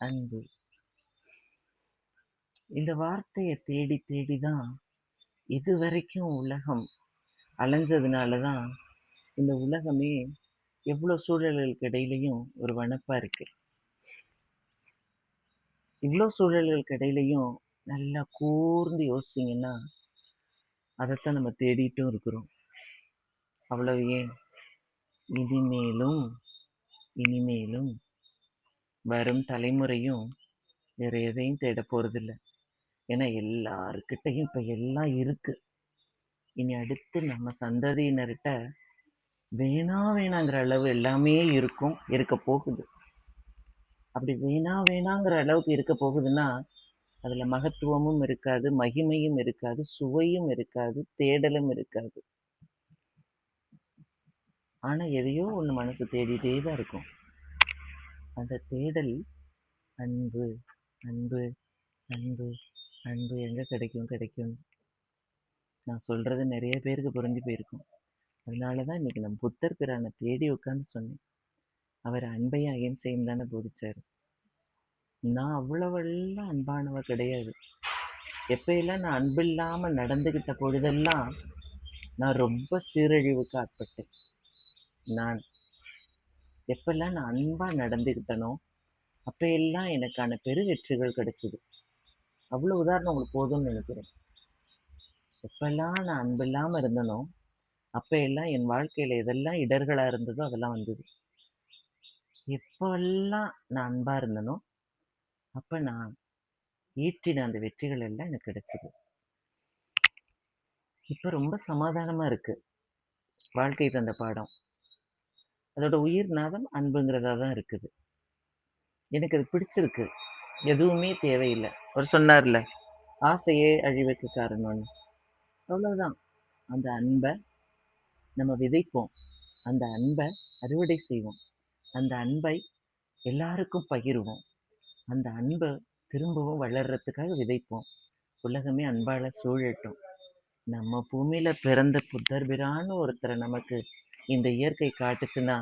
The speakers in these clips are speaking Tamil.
அன்பு. இந்த வார்த்தையை தேடி தேடி தான் இதுவரைக்கும் உலகம் அலைஞ்சதுனால தான் இந்த உலகமே எவ்வளோ சூழல்களுக்கு இடையிலையும் ஒரு வனப்பா இருக்கு. இவ்வளோ சூழல்களுக்கு இடையிலையும் நல்லா கூர்ந்து யோசிச்சிங்கன்னா அதைத்தான் நம்ம தேடிட்டும் இருக்கிறோம். அவ்வளவு ஏன், இனிமேலும் இனிமேலும் வரும் தலைமுறையும் வேற எதையும் தேட போறதில்லை. ஏன்னா எல்லாருக்கிட்டையும் இப்போ எல்லாம் இருக்கு. இனி அடுத்து நம்ம சந்ததியினர்கிட்ட வேணாங்கிற அளவு எல்லாமே இருக்க போகுது. அப்படி வேணாங்கிற அளவுக்கு இருக்க போகுதுன்னா அதுல மகத்துவமும் இருக்காது, மகிமையும் இருக்காது, சுவையும் இருக்காது, தேடலும் இருக்காது. ஆனா எதையோ ஒண்ணு மனசு தேடிட்டே தான் இருக்கும். அந்த தேடல் அன்பு அன்பு அன்பு அன்பு எங்க கிடைக்கும். நான் சொல்றது நிறைய பேருக்கு புரிஞ்சு போயிருக்கும். அதனாலதான் இன்னைக்கு நம்ம புத்தர் பிரானை தேடி உட்காந்து சொன்னேன். அவர் அன்பையும் அகிம்சையும் தானே போதிச்சாரு. நான் அவ்வளவெல்லாம் அன்பானவ கிடையாது. எப்பயெல்லாம் நான் அன்பு இல்லாம நடந்துகிட்ட பொழுதெல்லாம் நான் ரொம்ப சீரழிவுக்கு ஆட்பட்டேன். நான் எப்பெல்லாம் நான் அன்பா நடந்துகிட்டனோ அப்பெல்லாம் எனக்கான பெரு வெற்றிகள் கிடைச்சிது. அவ்வளவு உதாரணம் உங்களுக்கு போதும்னு நினைக்கிறேன். எப்பெல்லாம் நான் அன்பு இல்லாம இருந்தனோ அப்ப எல்லாம் என் வாழ்க்கையில எதெல்லாம் இடர்களா இருந்ததோ அதெல்லாம் வந்தது. எப்பெல்லாம் நான் அன்பா இருந்தனோ அப்ப நான் ஈட்டின அந்த வெற்றிகள் எல்லாம் எனக்கு கிடைச்சது. இப்ப ரொம்ப சமாதானமா இருக்கு. வாழ்க்கை தந்த பாடம். அதோட உயிர் நாதம் அன்புங்கிறதா தான் இருக்குது. எனக்கு அது பிடிச்சிருக்கு. எதுவுமே தேவையில்லை. அவர் சொன்னார்ல, ஆசையே அழிவுக்கு காரணம்னு. அவ்வளவுதான். அந்த அன்பை நம்ம விதைப்போம். அந்த அன்பை அறுவடை செய்வோம். அந்த அன்பை எல்லாருக்கும் பகிர்வோம். அந்த அன்பை திரும்பவும் வளர்றதுக்காக விதைப்போம். உலகமே அன்பால சூழட்டும். நம்ம பூமியில பிறந்த புத்தர் பிரான்னு ஒருத்தரை நமக்கு இந்த இயற்கை காட்டுச்சுன்னா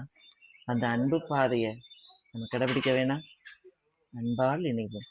அந்த அன்பு பாதையை நம்ம கடைபிடிக்க வேணாம். அன்பால் இணைவோம்.